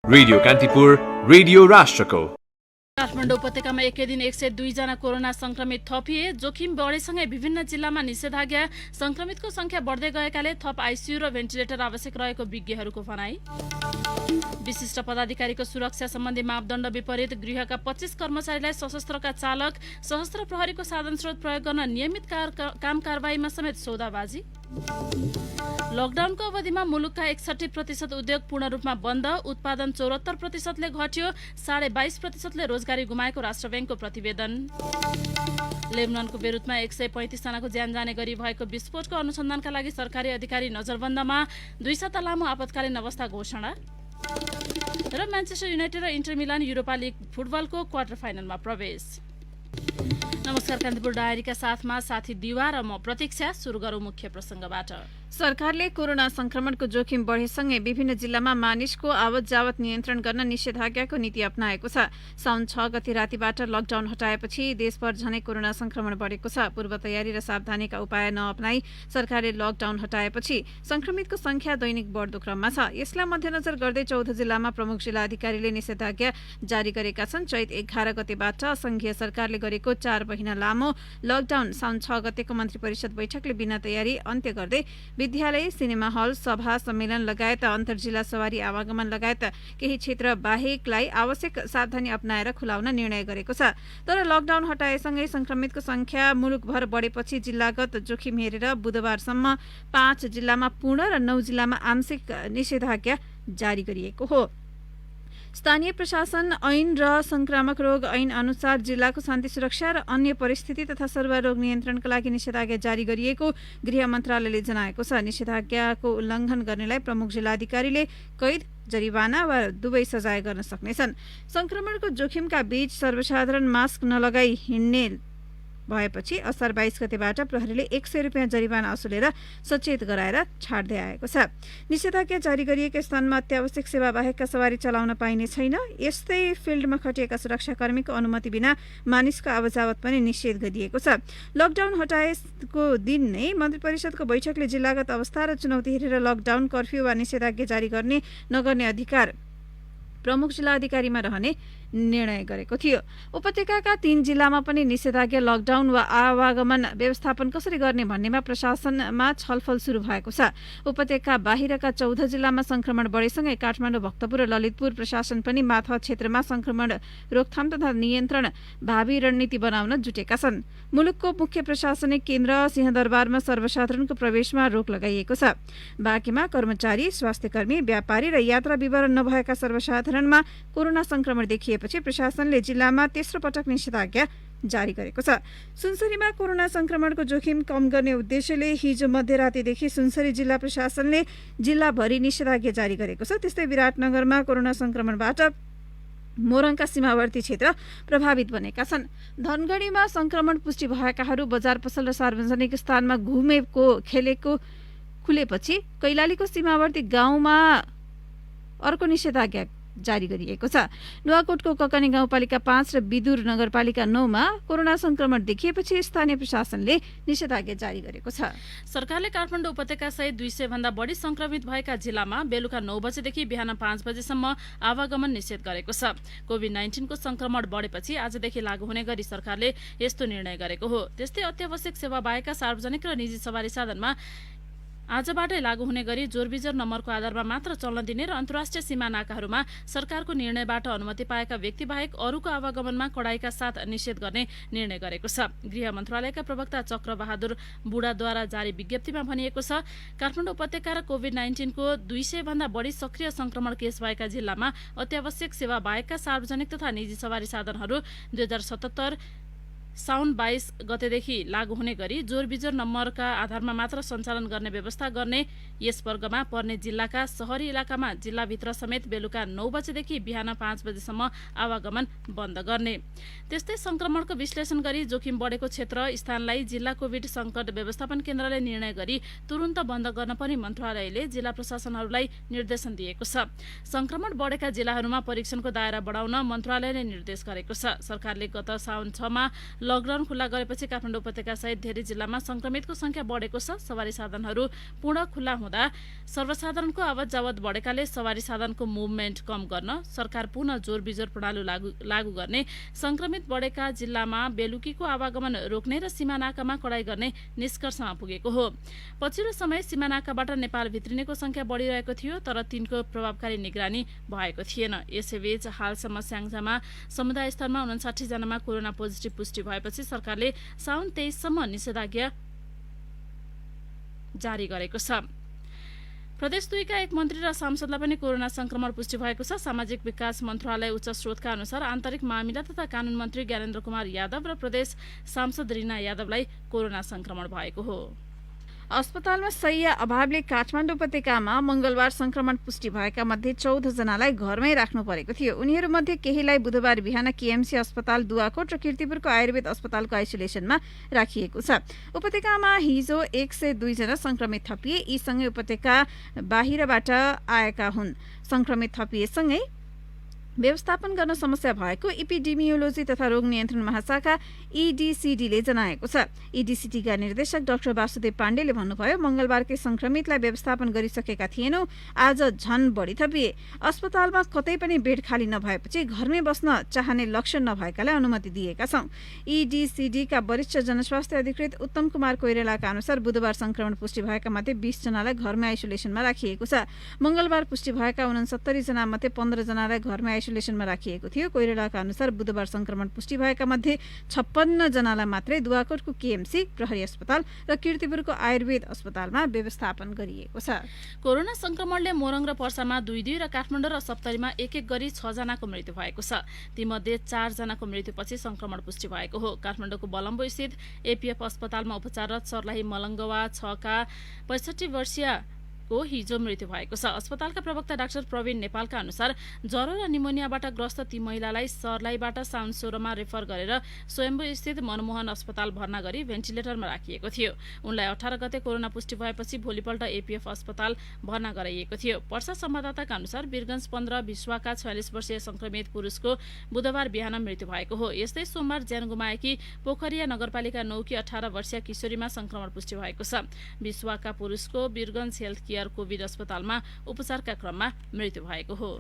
Radio Kantipur, radio राष्ट्रको। काठमाडौँ उपत्यकामा एकै दिन 102 जना कोरोना संक्रमित थपिए। जोखिम बढेसँगै विभिन्न जिल्लामा निषेधाज्ञा। संक्रमितको संख्या बढ्दै गएकाले थप आइसियु र भेन्टिलेटर आवश्यक रहेको विज्ञहरूको भनाई। विशिष्ट पदाधिकारीको सुरक्षा सम्बन्धी मापदण्ड विपरीत। गृहका 25 कर्मचारीलाई सशस्त्रका चालक, सशस्त्र प्रहरीको साधन स्रोत प्रयोग गर्न नियमित काम कारबाहीमा समेत सौदाबाजी। लकडाउनको अवधिमा मुलुकका 61% उद्योग पूर्ण रूपमा बन्द। उत्पादन 74%ले घट्यो। 22.5%ले रोजगारी गुमाएको राष्ट्र ब्याङ्कको प्रतिवेदन। लेबननको बेरुतमा 135 जनाको ज्यान जाने गरी भएको विस्फोटको अनुसन्धानका लागि सरकारी अधिकारी नजरबन्दमा। 2 साता लामो आपतकालीन अवस्था घोषणा। र म्यान्चेस्टर युनाइटेड र इन्टर मिलान युरोपा लिग फुटबलको क्वार्टर फाइनलमा प्रवेश। नमस्कार, कान्तिपुर डायरीका साथमा साथी दिवा र म प्रतीक्षा। सुरु गरौँ मुख्य प्रसङ्गबाट। सरकारले कोरोना संक्रमणको जोखिम बढेसँगै विभिन्न जिल्लामा मानिसको आवत जावत नियन्त्रण गर्न निषेधाज्ञाको नीति अपनाएको छ। साउन 6 गते रातिबाट लकडाउन हटाएपछि देशभर झनै कोरोना संक्रमण बढेको छ। पूर्व तयारी र सावधानीका उपाय नअपनाई सरकारले लकडाउन हटाएपछि संक्रमितको संख्या दैनिक बढ्दो क्रममा छ। यसलाई मध्यनजर गर्दै 14 जिल्लामा प्रमुख जिल्ला अधिकारीले निषेधाज्ञा जारी गरेका छन्। चैत 11 गतेबाट संघीय सरकारले गरेको 4 महिना लामो लकडाउन साउन 6 गतेको मन्त्री परिषद बैठकले बिना तयारी अन्त्य गर्दै विद्यालय, सिनेमा हल, सभा सम्मेलन लगायत अन्तर्जिल्ला सवारी आवागमन लगायत केही क्षेत्र बाहेकलाई आवश्यक सावधानी अपनाएर खुलाउन निर्णय गरेको छ। तर लकडाउन हटाएसँगै संक्रमितको संख्या मुलुकभर बढेपछि जिल्लागत जोखिम हेरेर बुधबारसम्म 5 जिल्लामा पूर्ण र 9 जिल्लामा आंशिक निषेधाज्ञा जारी गरिएको हो। स्थानीय प्रशासन ऐन र संक्रामक रोग ऐन अनुसार जिल्लाको शान्ति सुरक्षा र अन्य परिस्थिति तथा सर्वरोग नियन्त्रणका लागि निषेधाज्ञा जारी गरिएको गृह मन्त्रालयले जनाएको छ। निषेधाज्ञाको उल्लङ्घन गर्नेलाई प्रमुख जिल्लाधिकारीले कैद, जरिवाना वा दुवै सजाय गर्न सक्नेछन्। संक्रमणको जोखिमका बीच सर्वसाधारण मास्क नलगाई हिँड्ने भएपछि असार 22 गतेबाट प्रहरीले 100 रुपियाँ जरिवाना असुलेर सचेत गराएर छाड्दै आएको छ। निषेधाज्ञा जारी गरिएका स्थानमा अत्यावश्यक सेवा बाहेकका सवारी चलाउन पाइने छैन। यस्तै फिल्डमा खटिएका सुरक्षाकर्मीको अनुमति बिना मानिसको आवजावत पनि निषेध गरिएको छ। लकडाउन हटाएको दिन नै मन्त्री परिषदको बैठकले जिल्लागत अवस्था र चुनौती हेरेर लकडाउन, कर्फ्यू वा निषेधाज्ञा जारी गर्ने नगर्ने अधिकार प्रमुख जिल्ला अधिकारीमा रहने निर्णय गरेको थियो। उपत्यकाका 3 जिल्लामा पनि निषेधाज्ञा, लकडाउन वा आवागमन व्यवस्थापन कसरी गर्ने भन्नेमा प्रशासनमा छलफल सुरु भएको छ। उपत्यका बाहिरका 14 जिल्लामा संक्रमण बढेसँगै काठमाडौँ, भक्तपुर र ललितपुर प्रशासन पनि माथवा क्षेत्रमा संक्रमण रोकथाम तथा नियन्त्रण भावी रणनीति बनाउन जुटेका छन्। मुलुकको मुख्य प्रशासनिक केन्द्र सिंहदरबारमा सर्वसाधारणको प्रवेशमा रोक लगाइएको छ। बाँकीमा कर्मचारी, स्वास्थ्यकर्मी, व्यापारी र यात्रा विवरण नभएका सर्वसाधारणमा कोरोना संक्रमण देखिए पछि प्रशासनले जिल्लामा तेस्रो पटक निषेधाज्ञा जारी गरेको छ। सुनसरीमा कोरोना संक्रमणको जोखिम कम गर्ने उद्देश्यले हिजो मध्यरातीदेखि सुनसरी जिल्ला प्रशासनले जिल्लाभरि निषेधाज्ञा जारी गरेको छ। त्यस्तै विराटनगरमा कोरोना संक्रमणबाट मोरङका सीमावर्ती क्षेत्र प्रभावित बनेका छन्। धनगढीमा संक्रमण पुष्टि भएकाहरू बजार, पसल र सार्वजनिक स्थानमा खेलेको खुलेपछि कैलालीको सीमावर्ती गाउँमा अर्को निषेधाज्ञा जारी गरिएको छ। नुवाकोटको ककनी गाउँपालिका 5 र बिदुर नगरपालिका 9 मा कोरोना संक्रमण देखिएपछि स्थानीय प्रशासनले निषेधाज्ञा जारी गरेको छ। सरकारले काठमाडौँ उपत्यका सहित 200 भन्दा बढी संक्रमित भएका जिल्लामा बेलुका 9 बजेदेखि बिहान 5 बजेसम्म आवागमन निषेध गरेको छ। कोभिड-19 को संक्रमण बढेपछि आजदेखि लागू हुने गरी सरकारले यस्तो निर्णय गरेको हो। त्यस्तै अत्यावश्यक सेवा बाहेकका सार्वजनिक र निजी सवारी साधनमा आजबाटै लागू हुने गरी जोरबिजोर नम्बरको आधारमा मात्र चल्न दिने र अन्तर्राष्ट्रिय सीमा नाकाहरूमा सरकारको निर्णयबाट अनुमति पाएका व्यक्ति बाहेक अरूको आवागमनमा कडाइका साथ निषेध गर्ने निर्णय गरेको छ। गृह मन्त्रालयका प्रवक्ता चक्रबहादुर बुढाद्वारा जारी विज्ञप्तिमा भनिएको छ, काठमाडौँ उपत्यका र कोभिड-19 को 200 भन्दा बढी सक्रिय संक्रमण केस भएका जिल्लामा अत्यावश्यक सेवा बाहेकका सार्वजनिक तथा निजी सवारी साधनहरू 2077 साउन 22 गतेदेखि लागू हुने गरी जोरबिजोर नम्बरका आधारमा मात्र सञ्चालन गर्ने व्यवस्था गर्ने। यस वर्गमा पर्ने जिल्लाका शहरी इलाकामा जिल्लाभित्र समेत बेलुका 9 बजेदेखि बिहान 5 बजेसम्म आवागमन बन्द गर्ने। त्यस्तै संक्रमणको विश्लेषण गरी जोखिम बढेको क्षेत्र स्थानलाई जिल्ला कोभिड संकट व्यवस्थापन केन्द्रले निर्णय गरी तुरुन्त बन्द गर्न पनि मन्त्रालयले जिल्ला प्रशासनहरूलाई निर्देशन दिएको छ। संक्रमण बढेका जिल्लाहरूमा परीक्षणको दायरा बढाउन मन्त्रालयले निर्देश गरेको छ। सरकारले गत साउन 6 मा लकडाउन खुल्ला गरेपछि काठमाडौँ उपत्यका सहित धेरै जिल्लामा संक्रमितको संख्या बढेको छ। सवारी साधनहरू पूर्ण खुल्ला हुँदा सर्वसाधारणको आवत जावत बढेकाले सवारी साधनको मुभमेन्ट कम गर्न सरकार पुनः जोर बिजोर प्रणाली लागू गर्ने, संक्रमित बढेका जिल्लामा बेलुकीको आवागमन रोक्ने र सीमानाकामा कडाई गर्ने निष्कर्षमा पुगेको हो। पछिल्लो समय सीमानाकाबाट नेपाल भित्रिनेको संख्या बढिरहेको थियो, तर तिनको प्रभावकारी निगरानी भएको थिएन। यसैबीच हालसम्म स्याङ्जामा समुदाय स्तरमा 59 जनामा कोरोना पोजिटिभ पुष्टि भएपछि सरकारले साउन 23 सम्म निषेधाज्ञा जारी गरेको छ। प्रदेश 2 का एक मन्त्री र सांसदलाई पनि कोरोना संक्रमण पुष्टि भएको छ। सामाजिक विकास मन्त्रालय उच्च स्रोतका अनुसार आन्तरिक मामिला तथा कानून मन्त्री ज्ञानेन्द्र कुमार यादव र प्रदेश सांसद रीना यादवलाई कोरोना संक्रमण भएको हो। अस्पतालमा शय्या अभावले काठमाडौँ उपत्यकामा मंगलबार संक्रमण पुष्टि भएका मध्ये 14 जनालाई घरमै राख्नु परेको थियो। उनीहरूमध्ये केहीलाई बुधबार बिहान केएमसी अस्पताल दुवाकोट र कीर्तिपुरको आयुर्वेद अस्पतालको आइसोलेसनमा राखिएको छ। उपत्यकामा हिजो 102 जना संक्रमित थपिए। यी सँगै उपत्यका बाहिरबाट आएका हुन्। संक्रमित थपिएसँगै व्यवस्थापन गर्न समस्या भएको एपिडेमियोलोजी तथा रोग नियन्त्रण महाशाखा EDCDले जनाएको छ। EDCDका निर्देशक डाक्टर वासुदेव पाण्डेले भन्नुभयो, मंगलबारकै संक्रमितलाई व्यवस्थापन गरिसकेका थिएनौं, आज झन बढी थपिए। अस्पतालमा कतै पनि बेड खाली नभएपछि घरमै बस्न चाहने लक्षण नभएकालाई अनुमति दिएका छौं। EDCDका वरिष्ठ जनस्वास्थ्य अधिकृत उत्तम कुमार कोइरालाका अनुसार बुधबार संक्रमण पुष्टि भएका मध्ये 20 जनालाई घरमै आइसोलेसनमा राखिएको छ। मंगलबार पुष्टि भएका 69 जना मध्ये 15 जनालाई घरमै आइसोलेसनमा राखिएको थियो। कोइरालाका अनुसार बुधबार संक्रमण पुष्टि भएका मध्ये 56 जनालाई मात्रै दुवाकोटको केएमसी प्रहरी अस्पताल र कीर्तिपुरको आयुर्वेद अस्पतालमा व्यवस्थापन गरिएको छ। कोरोना संक्रमणले मोरङ र पर्सामा 2 र काठमाडौँ र सप्तरीमा 1 गरी 6 जनाको मृत्यु भएको छ। तीमध्ये 4 जनाको मृत्युपछि संक्रमण पुष्टि भएको हो। काठमाडौँको बलम्बो स्थित एपीएफ अस्पतालमा उपचाररत सर्लाही मलङ्गवा 6 का 65 वर्षीय को हिजो मृत्यु भएको छ। अस्पतालका प्रवक्ता डाक्टर प्रवीण नेपालका अनुसार ज्वरो र निमोनियाबाट ग्रस्त ती महिलालाई सर्लाहीबाट साउन 16 मा रेफर गरेर स्वयम्भू स्थित मनमोहन अस्पताल भर्ना गरी भेन्टिलेटरमा राखिएको थियो। उनलाई 18 गते कोरोना पुष्टि भएपछि भोलिपल्ट एपीएफ अस्पताल भर्ना गराइएको थियो। पर्सा संवाददाताका अनुसार वीरगञ्ज 15 विश्वाका 46 वर्षीय संक्रमित पुरुषको बुधबार बिहान मृत्यु भएको हो। यस्तै सोमबार ज्यान गुमाएकी पोखरिया नगरपालिका 9 की 18 वर्षीय किशोरीमा संक्रमण पुष्टि भएको छ। विश्वाका पुरुषको वीरगञ्ज हेल्थ केयर कोभिड अस्पतालमा उपचारका क्रममा मृत्यु भएको हो।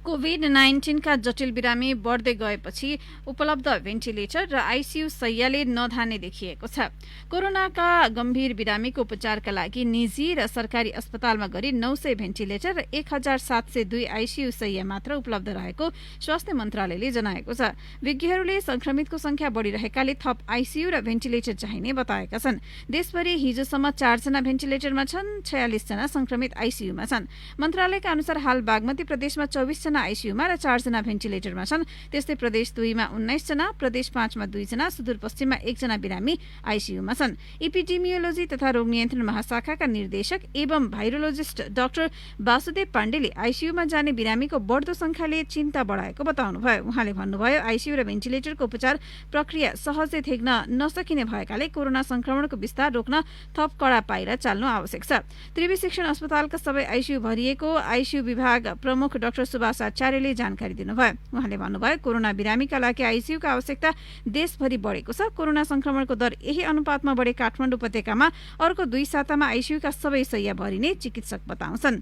कोभिड-19 का जटिल बिरामी बढ्दै गएपछि उपलब्ध भेन्टिलेटर र आईसीयू शय्याले नधाने देखिएको छ। कोरोनाका गम्भीर बिरामीको उपचारका लागि निजी र सरकारी अस्पतालमा गरी 900 भेन्टिलेटर र 1702 आईसीयू शय्या मात्र उपलब्ध रहेको स्वास्थ्य मन्त्रालयले जनाएको छ। विज्ञहरूले संक्रमितको संख्या बढिरहेकाले थप आईसीयू र भेन्टिलेटर चाहिने बताएका छन्। देशभरि हिजोसम्म 4 जना भेन्टिलेटरमा छन्, 46 जना संक्रमित आईसीयूमा छन्। मन्त्रालयका अनुसार हाल बागमती प्रदेशमा 24 जना आईसीयूमा र 4 जना भेन्टिलेटरमा छन्। त्यस्तै प्रदेश 2 मा 19 जना, प्रदेश 5 मा 2 जना, सुदूरपश्चिममा 1 जना बिरामी आईसीयूमा छन्। एपिडेमियोलोजी तथा रोग नियन्त्रण महाशाखाका निर्देशक एवं भाइरोलोजिस्ट डाक्टर वासुदेव पाण्डेले आईसीयूमा जाने बिरामीको बढ्दो संख्याले चिन्ता बढाएको बताउनुभयो। उहाँले भन्नुभयो, आईसीयू र भेन्टिलेटरको उपचार प्रक्रिया सहजै थेग्न नसकिने भएकाले कोरोना संक्रमणको विस्तार रोक्न थप कडा पाइला चाल्नु आवश्यक छ। त्रिवी शिक्षण अस्पतालका सबै आईसीयू भरिएको आईसीयू विभाग प्रमुख डाक्टर सुभाष आचार्यले जानकारी दिनुभयो। उहाँले भन्नुभयो, कोरोना बिरामीका लागि आईसीयूका आवश्यकता देशभरि बढेको छ। कोरोना संक्रमणको दर यही अनुपातमा बढे काठमाडौँ उपत्यकामा अर्को 2 सातामा आईसीयूका सबै शय्या भरिने चिकित्सक बताउँछन्।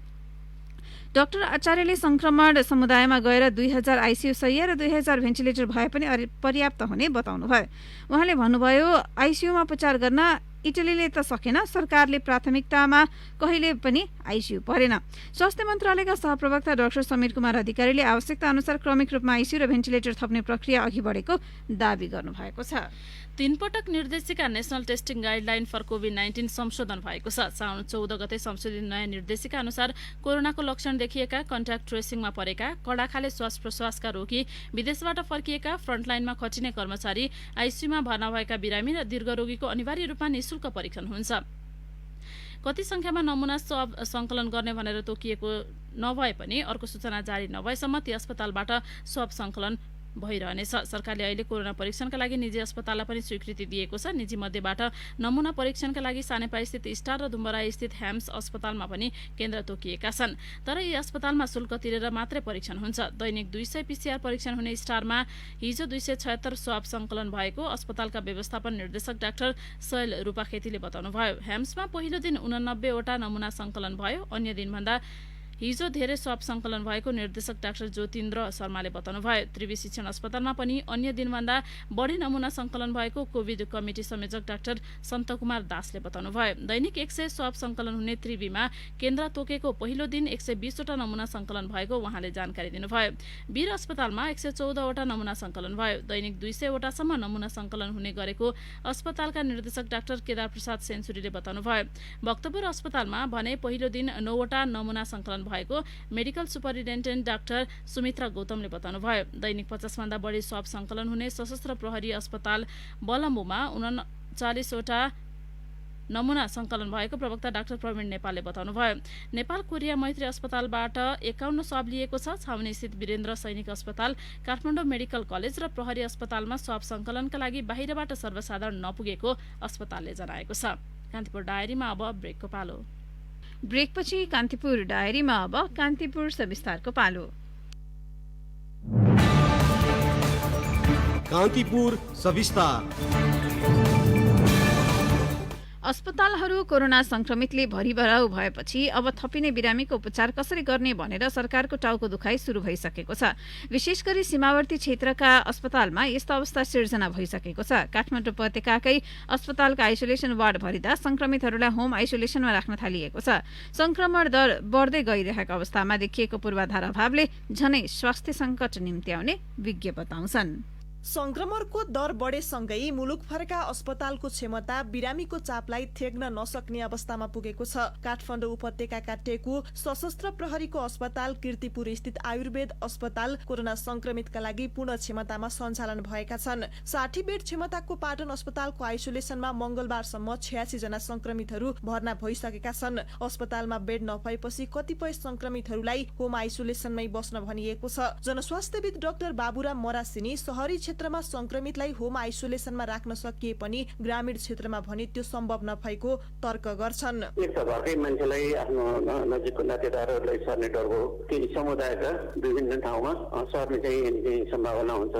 डाक्टर आचार्यले संक्रमण समुदायमा गएर 2000 आईसीयू शय्या र 2000 भेन्टिलेटर भए पनि पर्याप्त हुने बताउनुभयो। उहाँले भन्नुभयो, आईसीयूमा उपचार गर्न इटलीले त सकेन, सरकारले प्राथमिकतामा कहिले पनि आईसीयू परेन। स्वास्थ्य मन्त्रालयका सहप्रवक्ता डाक्टर समीर कुमार अधिकारीले आवश्यकता अनुसार क्रमिक रूपमा आईसीयू र भेन्टिलेटर थप्ने प्रक्रिया अघि बढेको दावी गर्नुभएको छ। 3 पटक निर्देशिका नेशनल टेस्टिङ गाइडलाइन फर कोभिड-19 संशोधन भएको छ। साउन 14 गते संशोधित नयाँ निर्देशिका अनुसार कोरोनाको लक्षण देखिएका, कन्ट्याक्ट ट्रेसिङमा परेका, कडा खाले श्वास प्रश्वासका रोगी, विदेशबाट फर्किएका, फ्रन्टलाइनमा खटिने कर्मचारी, आईसीयूमा भर्ना भएका बिरामी र दीर्घरोगीको अनिवार्य रूपमा निःशुल्क परीक्षण हुन्छ। कति संख्यामा नमुना स्वाब संकलन गर्ने भनेर तोकिएको नभए पनि अर्को सूचना जारी नभएसम्म ती अस्पतालबाट स्वाब संकलन भइरहनेछ। सरकारले अहिले कोरोना परीक्षणका लागि निजी अस्पताललाई पनि स्वीकृति दिएको छ। निजी मध्येबाट नमुना परीक्षणका लागि सानेपास्थित स्टार र दुम्बराई स्थित ह्याम्स अस्पतालमा पनि केन्द्र तोकिएका छन्। तर यी अस्पतालमा शुल्क तिरेर मात्रै परीक्षण हुन्छ। दैनिक 200 PCR परीक्षण हुने स्टारमा हिजो 276 स्वाब सङ्कलन भएको अस्पतालका व्यवस्थापन निर्देशक डाक्टर सयल रूपाखेतीले बताउनुभयो। ह्याम्समा पहिलो दिन 89 वटा नमुना सङ्कलन भयो। अन्य दिनभन्दा हिजो धेरै स्वाब सङ्कलन भएको निर्देशक डाक्टर ज्योतिन्द्र शर्माले बताउनुभयो। त्रिवी शिक्षण अस्पतालमा पनि अन्य दिनभन्दा बढी नमुना सङ्कलन भएको कोभिड कमिटी संयोजक डाक्टर सन्तकुमार दासले बताउनुभयो। दैनिक 100 स्वाब सङ्कलन हुने त्रिवीमा केन्द्र तोकेको पहिलो दिन 120 वटा नमुना सङ्कलन भएको उहाँले जानकारी दिनुभयो। वीर अस्पतालमा 114 वटा नमुना सङ्कलन भयो। दैनिक 200 वटासम्म नमुना सङ्कलन हुने गरेको अस्पतालका निर्देशक डाक्टर केदार प्रसाद सेन्चुरीले बताउनुभयो। भक्तपुर अस्पतालमा भने पहिलो दिन 9 वटा नमुना सङ्कलन भएको मेडिकल सुपरिन्टेन्डेन्ट डाक्टर सुमित्रा गौतमले बताउनुभयो। दैनिक 50 भन्दा बढी स्वाब सङ्कलन हुने सशस्त्र प्रहरी अस्पताल बलम्बुमा 39 वटा नमुना सङ्कलन भएको प्रवक्ता डाक्टर प्रवीण नेपालले बताउनुभयो। नेपाल कोरिया मैत्री अस्पतालबाट 51 स्वाब लिएको छ। छाउनी स्थित वीरेन्द्र सैनिक अस्पताल, काठमाडौँ मेडिकल कलेज र प्रहरी अस्पतालमा स्वाब सङ्कलनका लागि बाहिरबाट सर्वसाधारण नपुगेको अस्पतालले जनाएको छ। कान्तिपुर डायरीमा अब ब्रेकको पालो। ब्रेकपछि कान्तिपुर डायरीमा अब कान्तिपुर सविस्तारको पालो। कान्तिपुर सविस्तार। अस्पतालहरू कोरोना संक्रमितले भरिभराउ भएपछि अब थपिने बिरामीको उपचार कसरी गर्ने भनेर सरकारको टाउको दुखाइ सुरु भइसकेको छ। विशेष गरी सीमावर्ती क्षेत्रका अस्पतालमा यस्तो अवस्था सिर्जना भइसकेको छ। काठमाडौँ उपत्यकाकै अस्पतालका आइसोलेसन वार्ड भरिदा संक्रमितहरूलाई होम आइसोलेसनमा राख्न थालिएको छ। संक्रमण दर बढ्दै गइरहेको अवस्थामा देखिएको पूर्वाधार अभावले झनै स्वास्थ्य सङ्कट निम्त्याउने विज्ञ बताउँछन्। संक्रमणको दर बढेसँगै मुलुकभरका अस्पतालको क्षमता बिरामीको चापलाई थेग्न नसक्ने अवस्थामा पुगेको छ। काठमाडौँ उपत्यकाका टेकु सशस्त्र प्रहरीको अस्पताल, कीर्तिपुर स्थित आयुर्वेद अस्पताल कोरोना संक्रमितका लागि पूर्ण क्षमतामा सञ्चालन भएका छन्। 60 बेड क्षमताको पाटन अस्पतालको आइसोलेसनमा मंगलबारसम्म 86 जना संक्रमितहरू भर्ना भइसकेका छन्। अस्पतालमा बेड नभएपछि कतिपय संक्रमितहरूलाई होम आइसोलेसनमै बस्न भनिएको छ। जनस्वास्थ्यविद डाक्टर बाबुराम मरासिनी शहरी क्षेत्रमा संक्रमितलाई होम आइसोलेसनमा राख्न सकिए पनि ग्रामीण क्षेत्रमा भने त्यो सम्भव नभएको तर्क गर्छन्। घरकै मान्छेलाई आफ्नो नजिकको नातेदारहरूलाई सर्ने डरको केही समुदायका विभिन्न ठाउँमा सर्ने चाहिँ सम्भावना हुन्छ।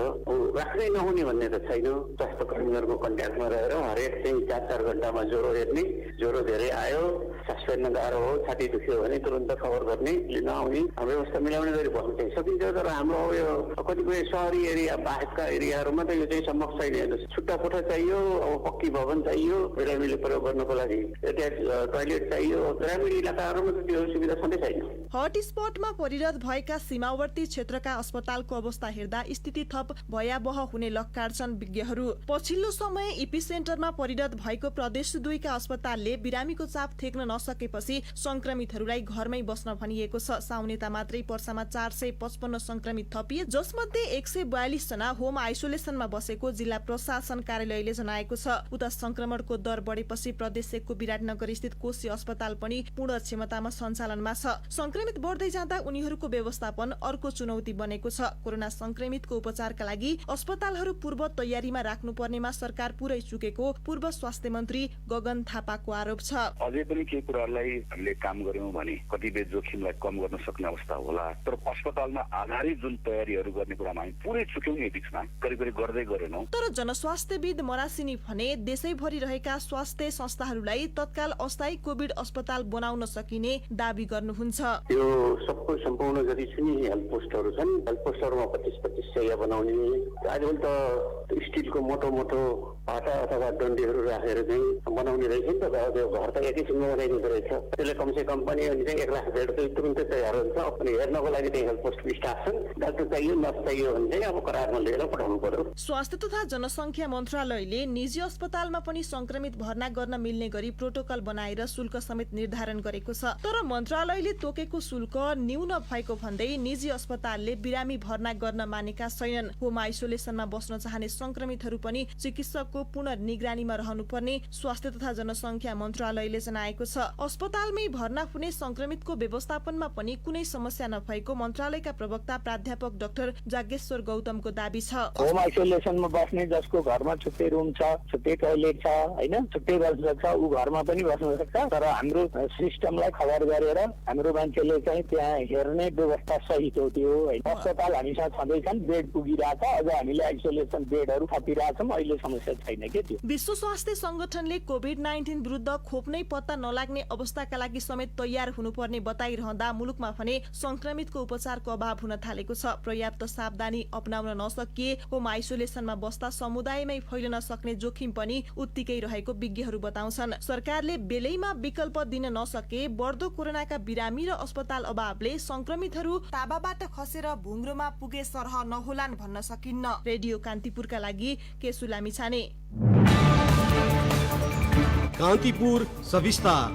राख्नै नहुने भन्ने त छैन। स्वास्थ्य कर्मीहरूको कन्ट्याक्टमा रहेर हरेक चाहिँ 4-4 घण्टामा ज्वरो हेर्ने, ज्वरो धेरै आयो, सास फेर्न गाह्रो हो, छाती दुख्यो भने तुरन्त खबर गर्ने, लिन आउने व्यवस्था मिलाउने गरी बस्नु चाहिँ सकिन्छ। तर हाम्रो यो कतिपय शहरी एरिया बाहेकका एरियाहरूमा त यो चाहिँ सम्भव छैन। छुट्टा कोठा चाहियो, अब पक्की भवन चाहियो, बिरामीले प्रयोग गर्नको लागि टोयलेट चाहियो। ग्रामीण इलाकाहरूमा त त्यो सुविधा छँदै छैन। हटस्पटमा परिणत भएका सीमावर्ती क्षेत्रका अस्पतालको अवस्था हेर्दा स्थिति थप भयावह हुने लक्कार्छन् विज्ञहरू। पछिल्लो समय इपिसेन्टरमा परिणत भएको प्रदेश 2 का अस्पतालले बिरामीको चाप थेक्न नसकेपछि संक्रमितहरूलाई घरमै बस्न भनिएको छ। साउनेता मात्रै पर्सामा 455 संक्रमित थपिए, जसमध्ये 142 जना होम आइसोलेसनमा बसेको जिल्ला प्रशासन कार्यालयले जनाएको छ। उता संक्रमणको दर बढेपछि प्रदेश 1 को विराटनगर स्थित कोशी अस्पताल पनि पूर्ण क्षमतामा सञ्चालनमा छ। संक्रमित बढ्दै जाँदा उनीहरूको व्यवस्थापन अर्को चुनौती बनेको छ। कोरोना संक्रमितको उपचारका लागि अस्पतालहरू पूर्व तयारीमा राख्नुपर्नेमा सरकार पुरै चुकेको पूर्व स्वास्थ्य मन्त्री गगन थापाको आरोप छ। अझै पनि केही कुराहरूलाई हामीले काम गर्यौं भने कतिपय जोखिमलाई कम गर्न सक्ने अवस्था होला। तर अस्पतालमा आधारित जुन तयारीहरू गर्ने कुरामा हामी पुरै चुक्यौं। यो बिचमा करिब गर्दै गरेनौं। तर जनस्वास्थ्यविद मरासिनी भने देशैभरि रहेका स्वास्थ्य संस्थाहरूलाई तत्काल अस्थायी कोभिड अस्पताल बनाउन सकिने दाबी गर्नुहुन्छ। यो सबको सम्पूर्ण जति छ नि हेल्थ पोस्टहरू छन्, हेल्थ पोस्टहरूमा 25-25 शैय्या बनाउने। आजकल त स्टिलको मोटो मोटो पाटा अथवा डन्डीहरू राखेर चाहिँ बनाउने रहेछ नि त। त्यो घर त एकैछिनमा बनाइदिँदो रहेछ। त्यसले कमसेकम पनि अनि चाहिँ 1 लाख बेड चाहिँ तुरुन्तै तयार हुन्छ। अनि हेर्नको लागि त्यही हेल्थ पोस्टको स्टाफ छन्, डाक्टर चाहियो, नर्स चाहियो भने चाहिँ अब करारमा लिएर हटाउनु पर्यो। स्वास्थ्य तथा जनसङ्ख्या मन्त्रालयले निजी अस्पतालमा पनि संक्रमित भर्ना गर्न मिल्ने गरी प्रोटोकल बनाएर शुल्क समेत निर्धारण गरेको छ। तर मन्त्रालयले तोकेको शुल्क न्यून भएको भन्दै निजी अस्पतालले बिरामी भर्ना गर्न मानेका छैनन्। होम आइसोलेसनमा बस्न चाहने संक्रमितहरू पनि चिकित्सकको पुनर्निगरानीमा रहनुपर्ने स्वास्थ्य तथा जनसङ्ख्या मन्त्रालयले जनाएको छ। अस्पतालमै भर्ना हुने संक्रमितको व्यवस्थापनमा पनि कुनै समस्या नभएको मन्त्रालयका प्रवक्ता प्राध्यापक डाक्टर जागेश्वर गौतमको दाबी छ। होम आइसोलेसनमा बस्ने जसको घरमा छुट्टै रुम छ, छुट्टै टोयलेट छ, हैन, छुट्टै बस्न सक्छ, ऊ घरमा पनि बस्न सक्छ। तर हाम्रो सिस्टमलाई खबर गरेर हाम्रो मान्छेले चाहिँ त्यहाँ हेर्ने व्यवस्था सहित हो त्यो। अस्पताल हामीसँग छँदैछन्, बेड पुगिरहेछ, अझ हामीले आइसोलेसन बेडहरू थपिरहेछौँ, अहिले समस्या छैन के त्यो। विश्व स्वास्थ्य संगठनले कोभिड-19 विरुद्ध खोप नै पत्ता नलाग्ने अवस्थाका लागि समेत तयार हुनुपर्ने बताइरहँदा मुलुकमा भने संक्रमितको उपचारको अभाव हुन थालेको छ। पर्याप्त सावधानी अपनाउन नसकिए होम आइसोलेसनमा बस्दा समुदायमै फैलन सक्ने जोखिम पनि उत्तिकै रहेको विज्ञहरू बताउँछन्। सरकारले बेलैमा विकल्प दिन नसके बढ्दो कोरोनाका बिरामी र अस्पताल अभावले संक्रमितहरू ताबाबाट खसेर भुङ्रोमा पुगे सरह नहोलान् भन्न सकिन्न। रेडियो कान्तिपुरका लागि केशु लामिछाने। कान्तिपुर सविस्तार।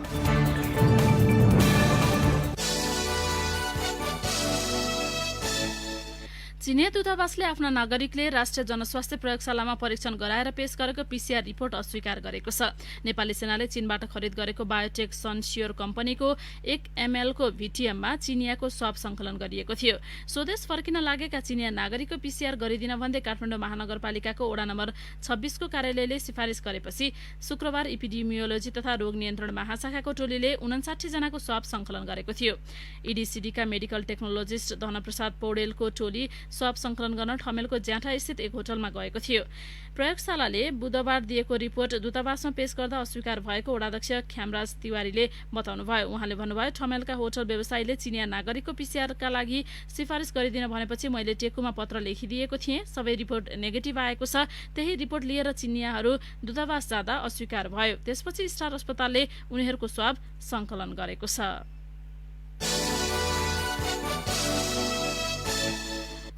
चीनिया दूतावासले आफ्ना नागरिकले राष्ट्रिय जनस्वास्थ्य प्रयोगशालामा परीक्षण गराएर पेश गरेको पीसीआर रिपोर्ट अस्वीकार गरेको छ। नेपाली सेनाले चीनबाट खरिद गरेको बायोटेक सनस्योर कम्पनीको 1 ml को भिटिएममा चिनियाको स्वाब संकलन गरिएको थियो। स्वदेश फर्किन लागेका चिनिया नागरिकको पीसीआर गरिदिन भन्दै काठमाडौँ महानगरपालिकाको वडा नम्बर 26 को कार्यालयले सिफारिस गरेपछि शुक्रबार इपिडेमियोलोजी तथा रोग नियन्त्रण महाशाखाको टोलीले 59 जनाको स्वाब संकलन गरेको थियो। ईडीसीडीका मेडिकल टेक्नोलोजिस्ट धनप्रसाद पौडेलको टोली स्वाब संकलन गर्न ठमेलको ज्याठा स्थित एक होटलमा गएको थियो। प्रयोगशालाले बुधबार दिएको रिपोर्ट दूतावासमा पेश गर्दा अस्वीकार भएको वडाध्यक्ष ख्यामराज तिवारीले बताउनुभयो। उहाँले भन्नुभयो, ठमेलका होटल व्यवसायीले चिनिया नागरिकको पीसीआरका लागि सिफारिस गरिदिन भनेपछि मैले टेकुमा पत्र लेखिदिएको थिएँ। सबै रिपोर्ट नेगेटिभ आएको छ। त्यही रिपोर्ट लिएर चिनियाहरू दूतावास जाँदा अस्वीकार भयो। त्यसपछि स्टार अस्पतालले उनीहरूको स्वाब संकलन गरेको छ।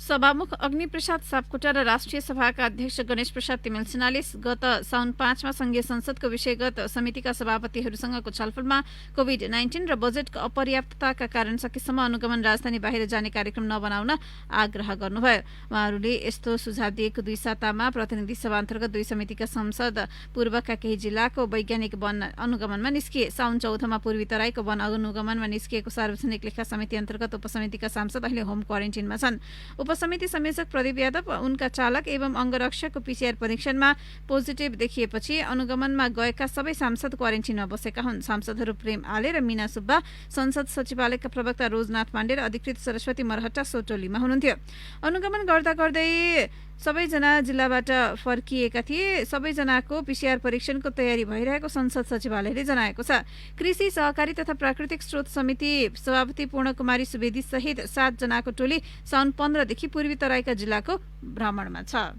सभामुख अग्निप्रसाद सापकोटा र राष्ट्रिय सभाका अध्यक्ष गणेश प्रसाद तिमेल सिन्हाले गत साउन 5 मा संघीय संसदको विषयगत समितिका सभापतिहरूसँगको छलफलमा कोभिड-19 र बजेटको अपर्याप्तताका कारण सकेसम्म अनुगमन राजधानी बाहिर जाने कार्यक्रम नबनाउन आग्रह गर्नुभयो। उहाँहरूले यस्तो सुझाव दिएको 2 सातामा प्रतिनिधि सभा अन्तर्गत 2 समितिका संसद पूर्वका केही जिल्लाको वैज्ञानिक वन अनुगमनमा निस्किए। साउन 14 मा पूर्वी तराईको वन अनुगमनमा निस्किएको सार्वजनिक लेखा समिति अन्तर्गत उपसमितिका सांसद अहिले होम क्वारेन्टिनमा छन्। उपसमिति संयोजक प्रदीप यादव उनका चालक एवं अंगरक्षकको पीसीआर परीक्षणमा पोजिटिभ देखिएपछि अनुगमनमा गएका सबै सांसद क्वारेन्टिनमा बसेका हुन्। सांसदहरू प्रेम आले र मीना सुब्बा, संसद सचिवालयका प्रवक्ता रोजनाथ पाण्डे र अधिकृत सरस्वती मरहट्टा सोटोलीमा हुनुहुन्थ्यो। अनुगमन गर्दा गर्दै सबैजना जिल्लाबाट फर्किएका थिए। सबैजनाको पीसीआर परीक्षणको तयारी भइरहेको संसद सचिवालयले जनाएको छ। कृषि, सहकारी तथा प्राकृतिक स्रोत समिति सभापति पूर्णकुमारी सुवेदी सहित 7 जनाको टोली साउन 15 देखि पूर्वी तराईका जिल्लाको भ्रमणमा छ।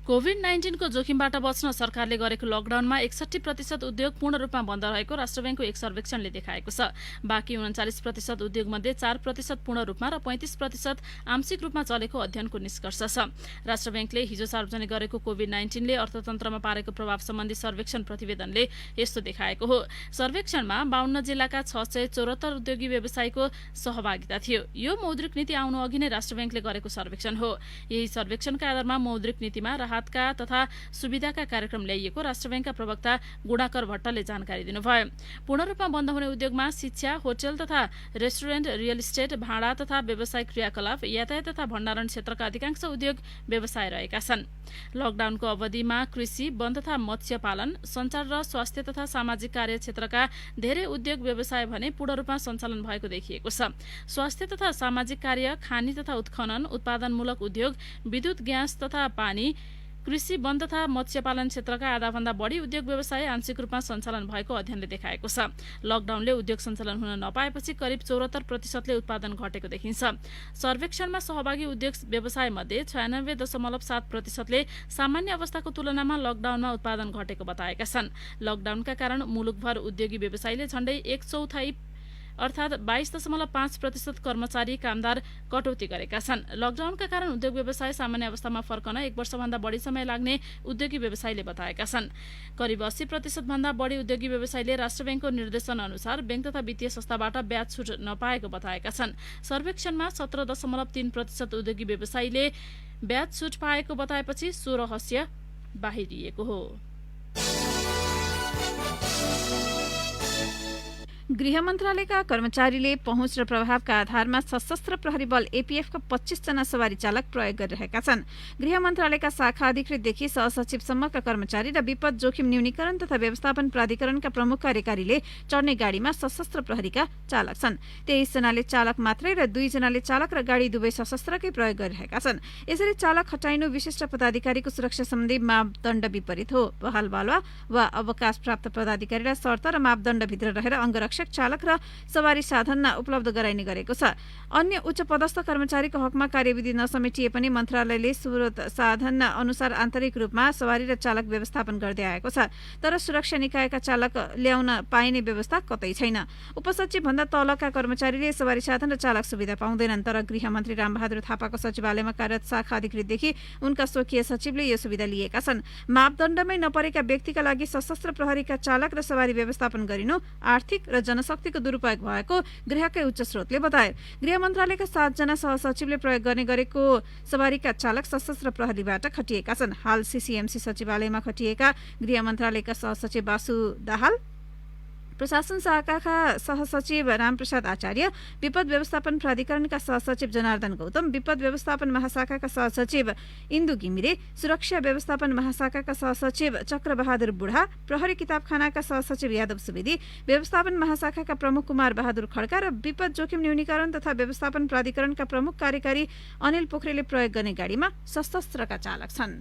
कोभिड-19 को जोखिमबाट बच्न सरकारले गरेको लकडाउनमा 61% उद्योग पूर्ण रूपमा बन्द रहेको राष्ट्र बैंकको एक सर्वेक्षणले देखाएको छ। बाँकी 39% उद्योगमध्ये 4% पूर्ण रूपमा र 35% आंशिक रूपमा चलेको अध्ययनको निष्कर्ष छ। राष्ट्र बैंकले हिजो सार्वजनिक गरेको कोभिड-19ले अर्थतन्त्रमा पारेको प्रभाव सम्बन्धी सर्वेक्षण प्रतिवेदनले यस्तो देखाएको हो। सर्वेक्षणमा 52 जिल्लाका 674 उद्योगी व्यवसायीको सहभागिता थियो। यो मौद्रिक नीति आउनु अघि नै राष्ट्र बैंकले गरेको सर्वेक्षण हो। यही सर्वेक्षणका आधारमा मौद्रिक नीतिमा राहतका तथा सुविधाका कार्यक्रम ल्याइएको राष्ट्र बैंकका प्रवक्ता गुणाकर भट्टले जानकारी दिनुभयो। पूर्ण रूपमा बन्द हुने उद्योगमा शिक्षा, होटल तथा रेस्टुरेन्ट, रियल इस्टेट, भाडा तथा व्यावसायिक क्रियाकलाप, यातायात तथा भण्डारण क्षेत्रका अधिकांश उद्योग व्यवसाय रहेका छन्। लकडाउनको अवधिमा कृषि, वन तथा मत्स्य पालन, सञ्चार र स्वास्थ्य तथा सामाजिक कार्य क्षेत्रका धेरै उद्योग व्यवसाय भने पूर्ण रूपमा सञ्चालन भएको देखिएको छ। स्वास्थ्य तथा सामाजिक कार्य, खानी तथा उत्खनन, उत्पादनमूलक उद्योग, विद्युत, ग्यास तथा पानी, कृषि, वन तथा मत्स्य पालन क्षेत्रका आधाभन्दा बढी उद्योग व्यवसाय आंशिक रूपमा सञ्चालन भएको अध्ययनले देखाएको छ। लकडाउनले उद्योग सञ्चालन हुन नपाएपछि करिब 74% उत्पादन घटेको देखिन्छ। सर्वेक्षणमा सहभागी उद्योग व्यवसाय मध्ये 96.7% सामान्य अवस्थाको तुलनामा लकडाउनमा उत्पादन घटेको बताएका छन्। लकडाउनका कारण मुलुकभर उद्योगी व्यवसायीले झण्डै 1/4 अर्थात् 22.5% कर्मचारी कामदार कटौती गरेका छन्। लकडाउनका कारण उद्योग व्यवसाय सामान्य अवस्थामा फर्कन 1 वर्षभन्दा बढी समय लाग्ने उद्योगी व्यवसायीले बताएका छन्। करिब 80% भन्दा बढी उद्योगी व्यवसायीले राष्ट्र बैंकको निर्देशन अनुसार बैंक तथा वित्तीय संस्थाबाट ब्याज छुट नपाएको बताएका छन्। सर्वेक्षणमा 17.3% उद्योगी व्यवसायीले ब्याज छुट पाएको बताएपछि सो रहस्य बाहिरिएको हो। गृह मन्त्रालयका कर्मचारीले पहुँच र प्रभावका आधारमा सशस्त्र प्रहरी बल एपीएफका 25 जना सवारी चालक प्रयोग गरिरहेका छन्। गृह मन्त्रालयका शाखा अधिकृतदेखि सहसचिवसम्मका कर्मचारी र विपद जोखिम न्यूनीकरण तथा व्यवस्थापन प्राधिकरणका प्रमुख कार्यकारीले चढ्ने गाडीमा सशस्त्र प्रहरीका चालक छन्। 23 जनाले चालक मात्रै र 2 जनाले चालक र गाडी दुवै सशस्त्रकै प्रयोग गरिरहेका छन्। यसरी चालक हटाइनु विशिष्ट पदाधिकारीको सुरक्षा सम्बन्धी मापदण्ड विपरीत हो। बहाल बालुवा वा अवकाश प्राप्त पदाधिकारीलाई शर्त र मापदण्डभित्र रहेर अंगरक्षक चालक र सवारी साधन उपलब्ध गराइने गरेको छ। अन्य उच्च पदस्थ कर्मचारीको हकमा कार्यविधि नसमेटिए पनि मन्त्रालयले स्रोत साधन अनुसार आन्तरिक रूपमा सवारी र चालक व्यवस्थापन गर्दै आएको छ। तर सुरक्षा निकायका चालक ल्याउन पाइने व्यवस्था कतै छैन। उपसचिव भन्दा तलका कर्मचारीले सवारी साधन र चालक सुविधा पाउँदैनन्। तर गृहमन्त्री रामबहादुर थापाको सचिवालयमा कार्यरत शाखा अधिकृतदेखि उनका स्वकीय सचिवले यो सुविधा लिएका छन्। मापदण्डमै नपरेका व्यक्तिका लागि सशस्त्र प्रहरीका चालक र सवारी व्यवस्थापन गरिनु आर्थिक र जनशक्तिको दुरुपयोग भएको गृहकै उच्च स्रोतले बताए। गृह मन्त्रालयका 7 जना सहसचिवले प्रयोग गर्ने गरेको सवारीका चालक सशस्त्र प्रहरीबाट खटिएका छन्। हाल सीसीएमसी सचिवालयमा खटिएका गृह मन्त्रालयका सहसचिव वासु दाहाल, प्रशासन शाखाका सहसचिव रामप्रसाद आचार्य, विपद व्यवस्थापन प्राधिकरणका सहसचिव जनार्दन गौतम, विपद व्यवस्थापन महाशाखाका सहसचिव इन्दु घिमिरे, सुरक्षा व्यवस्थापन महाशाखाका सहसचिव चक्रबहादुर बुढा, प्रहरी किताबखानाका सहसचिव यादव सुवेदी, व्यवस्थापन महाशाखाका प्रमुख कुमार बहादुर खड्का र विपद जोखिम न्यूनीकरण तथा व्यवस्थापन प्राधिकरणका प्रमुख कार्यकारी अनिल पोखरेलले प्रयोग गर्ने गाडीमा सशस्त्रका चालक छन्।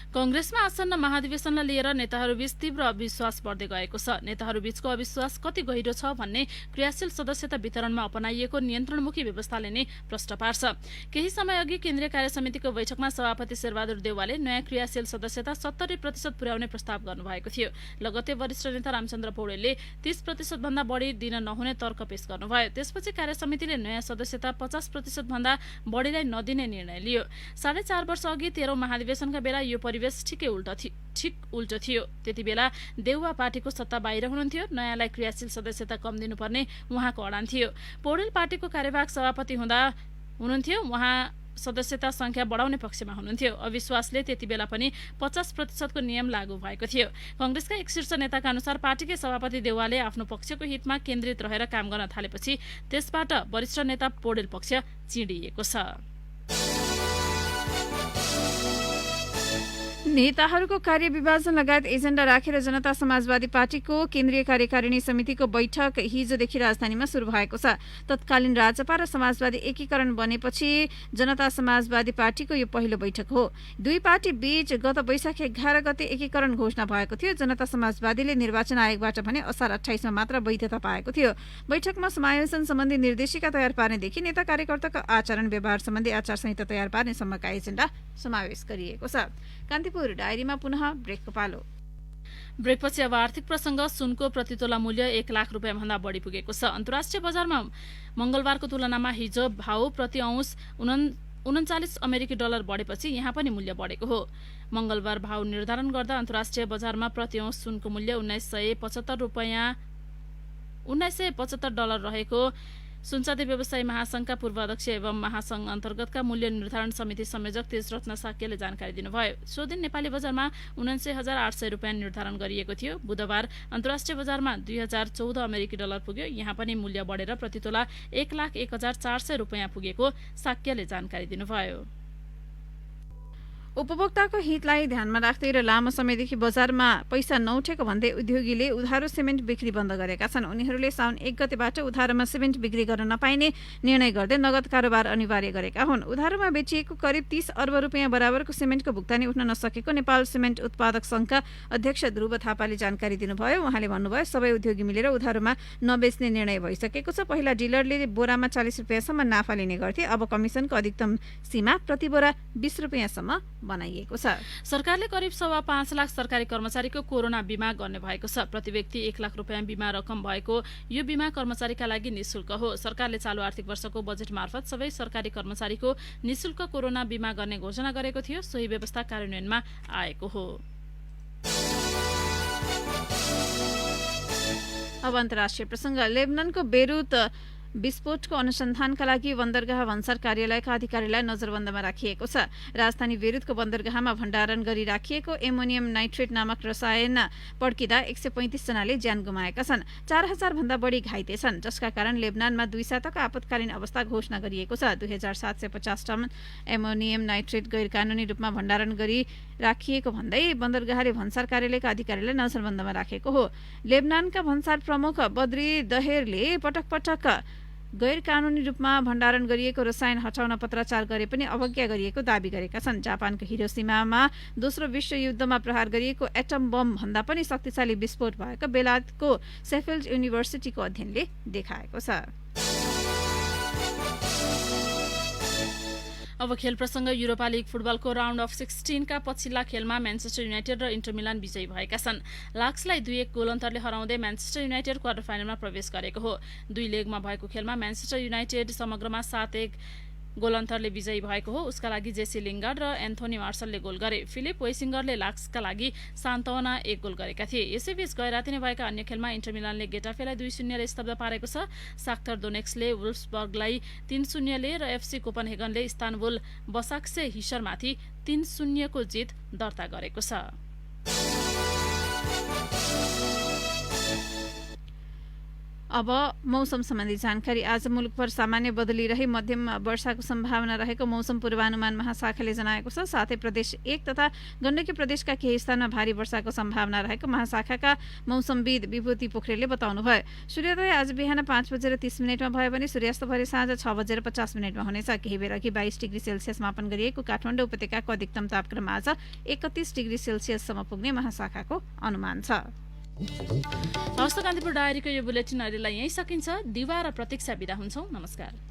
कंग्रेसमा आसन्न महाधिवेशनलाई लिएर नेताहरूबीच तीव्र अविश्वास बढ्दै गएको छ। नेताहरूबीचको अविश्वास कति गहिरो छ भन्ने क्रियाशील सदस्यता वितरणमा अपनाइएको नियन्त्रणमुखी व्यवस्थाले नै प्रश्न पार्छ। केही समय अघि केन्द्रीय कार्य समितिको बैठकमा सभापति शेरबहादुर देउवाले नयाँ क्रियाशील सदस्यता 70% पुर्याउने प्रस्ताव गर्नुभएको थियो। लगत्तै वरिष्ठ नेता रामचन्द्र पौडेलले 30% भन्दा बढी दिन नहुने तर्क पेश गर्नुभयो। त्यसपछि कार्य समितिले नयाँ सदस्यता 50% भन्दा बढीलाई नदिने निर्णय लियो। 4.5 वर्ष अघि 13औं महाधिवेशनका बेला यो परिवेश ठिक उल्टो थियो। त्यति बेला देउवा पार्टीको सत्ता बाहिर हुनुहुन्थ्यो। नयाँलाई क्रियाशील सदस्यता कम दिनुपर्ने उहाँको अडान थियो। पौडेल पार्टीको कार्यवाहक सभापति हुनुहुन्थ्यो। उहाँ सदस्यता संख्या बढाउने पक्षमा हुनुहुन्थ्यो। अविश्वासले त्यति बेला पनि 50% नियम लागू भएको थियो। कंग्रेसका एक शीर्ष नेताका अनुसार पार्टीकै सभापति देउवाले आफ्नो पक्षको हितमा केन्द्रित रहेर काम गर्न थालेपछि त्यसबाट वरिष्ठ नेता पौडेल पक्ष चिडिएको छ। नेताहरूको कार्यविभाजन लगायत एजेन्डा राखेर जनता समाजवादी पार्टीको केन्द्रीय कार्यकारिणी समितिको बैठक हिजोदेखि राजधानीमा सुरु भएको छ। तत्कालीन राजपा र समाजवादी एकीकरण बनेपछि जनता समाजवादी पार्टीको यो पहिलो बैठक हो। दुई पार्टी बीच गत वैशाख 11 गते एकीकरण घोषणा भएको थियो। जनता समाजवादीले निर्वाचन आयोगबाट भने असार 28 मा मात्र वैधता पाएको थियो। बैठकमा समायोजन सम्बन्धी निर्देशिका तयार पार्नेदेखि नेता कार्यकर्ताको आचरण व्यवहार सम्बन्धी आचार संहिता तयार पार्नेसम्मका एजेन्डा समावेश गरिएको छ। कान्तिपुर डायरीमा पुनः ब्रेकको पालो। ब्रेकपछि अब आर्थिक प्रसंग। सुनको प्रतितोला मूल्य 1 लाख रुपियाँ भन्दा बढी पुगेको छ। अन्तर्राष्ट्रिय बजारमा मंगलबारको तुलनामा हिजो भाव प्रति औंस 39 अमेरिकी डलर बढेपछि यहाँ पनि मूल्य बढेको हो। मंगलबार भाव निर्धारण गर्दा अन्तर्राष्ट्रिय बजारमा प्रति औंस सुनको मूल्य 1975 डलर रहेको सुनचाँदी व्यवसायी महासंघका पूर्व अध्यक्ष एवं महासंघ अन्तर्गतका मूल्य निर्धारण समिति संयोजक तेजरत्न साक्यले जानकारी दिनुभयो। सो दिन नेपाली बजारमा 79,800 रुपियाँ निर्धारण गरिएको थियो। बुधबार अन्तर्राष्ट्रिय बजारमा 2014 अमेरिकी डलर पुग्यो। यहाँ पनि मूल्य बढेर प्रतितोला 1,01,400 रुपियाँ पुगेको साक्यले जानकारी दिनुभयो। उपभोक्ताको हितलाई ध्यानमा राख्दै र लामो समयदेखि बजारमा पैसा नउठेको भन्दै उद्योगीले उधारो सिमेन्ट बिक्री बन्द गरेका छन्। उनीहरूले साउन 1 गतेबाट उधारोमा सिमेन्ट बिक्री गर्न नपाइने निर्णय गर्दै नगद कारोबार अनिवार्य गरेका हुन्। उधारोमा बेचिएको करिब 30 अर्ब रुपियाँ बराबरको सिमेन्टको भुक्तानी उठ्न नसकेको नेपाल सिमेन्ट उत्पादक संघका अध्यक्ष ध्रुव थापाले जानकारी दिनुभयो। उहाँले भन्नुभयो, सबै उद्योगी मिलेर उधारोमा नबेच्ने निर्णय भइसकेको छ। पहिला डिलरले बोरामा 40 रुपियाँसम्म नाफा लिने गर्थे। अब कमिसनको अधिकतम सीमा प्रति बोरा 20 रुपियाँसम्म बनाइएको छ। सरकारले करिब 5.25 लाख सरकारी कर्मचारीको कोरोना बीमा गर्ने भएको छ। प्रति व्यक्ति 1 लाख रुपियाँ बीमा रकम भएको यो बीमा कर्मचारीका लागि निशुल्क हो। सरकारले चालू आर्थिक वर्षको बजेट मार्फत सबै सरकारी कर्मचारीको निशुल्क कोरोना बीमा गर्ने घोषणा गरेको थियो। सोही व्यवस्था कार्यान्वयनमा आएको हो। अब अन्तर्राष्ट्रिय प्रसङ्ग। लेबननको बेरुत विस्फोटको अनुसन्धानका लागि बन्दरगाह भन्सार कार्यालयका अधिकारीलाई नजरबन्दमा राखिएको छ। राजधानी बेरुतको बन्दरगाहमा भण्डारण गरी राखिएको एमोनियम नाइट्रेट नामक रसायन पड्किँदा 135 जनाले ज्यान गुमाएका छन्। 4000 भन्दा बढी घाइते छन्, जसका कारण लेबनानमा 2 साताको आपतकालीन अवस्था घोषणा गरिएको छ। 2750 टन एमोनियम नाइट्रेट गैर कानुनी रूपमा भण्डारण गरी राखिएको भन्दै बन्दरगाहले भन्सार कार्यालयका अधिकारीलाई नजरबन्दमा राखेको हो। लेबनानका भन्सार प्रमुख बद्री दहेरले पटक पटक गैर कानुनी रूपमा भण्डारण गरिएको रसायन हटाउन पत्राचार गरे पनि अवज्ञा गरिएको दावी गरेका छन्। जापानको हिरोसिमामा दोस्रो विश्वयुद्धमा प्रहार गरिएको एटम बम भन्दा पनि शक्तिशाली विस्फोट भएको बेलायतको सेफिल्ड युनिभर्सिटीको अध्ययनले देखाएको छ। अब खेल प्रसङ्ग। युरोपा लिग फुटबलको राउन्ड अफ 16 का पछिल्ला खेलमा म्यान्चेस्टर युनाइटेड र इन्टर मिलान विजयी भएका छन्। लाक्सलाई 2-1 गोल अन्तरले हराउँदै म्यान्चेस्टर युनाइटेड क्वार्टर फाइनलमा प्रवेश गरेको हो। 2 लेगमा भएको खेलमा म्यान्चेस्टर युनाइटेड समग्रमा 7-1 गोल अन्तरले विजयी भएको हो। उसका लागि जेसी लिङ्गार्ड र एन्थोनी मार्सलले गोल गरे। फिलिप वेसिङ्गरले लाक्सका लागि सान्तवना 1 गोल गरेका थिए। यसैबीच गैराती नै भएका अन्य खेलमा इन्टर मिलानले गेटाफेलाई 2-0 ले स्तब्ध पारेको छ। शाख्तर दोनेक्सले वुल्फ्सबर्गलाई 3-0 ले र एफसी कोपनहेगनले इस्तानबुल बसाक्से हिसरमाथि 3-0 को जित दर्ता गरेको छ। अब मौसम सम्बन्धी जानकारी। आज मुलुकभर सामान्य बदली रही मध्यम वर्षाको सम्भावना रहेको मौसम पूर्वानुमान महाशाखाले जनाएको छ। साथै प्रदेश 1 तथा गण्डकी प्रदेशका केही स्थानमा भारी वर्षाको सम्भावना रहेको महाशाखाका मौसमविद विभूति पोखरेलले बताउनुभयो। सूर्योदय आज बिहान 5:30 भयो भने सूर्यास्त भरे साँझ 6:50 हुनेछ। केही बेर अघि 22 डिग्री सेल्सियस मापन गरिएको काठमाडौँ उपत्यकाको अधिकतम तापक्रम आज 31 डिग्री सेल्सियससम्म पुग्ने महाशाखाको अनुमान छ। हस्त कान्तिपुर डायरीको यो बुलेटिन अहिलेलाई यही सकिन्छ। दिवा र प्रतीक्षा बिदा हुन्छौँ। नमस्कार।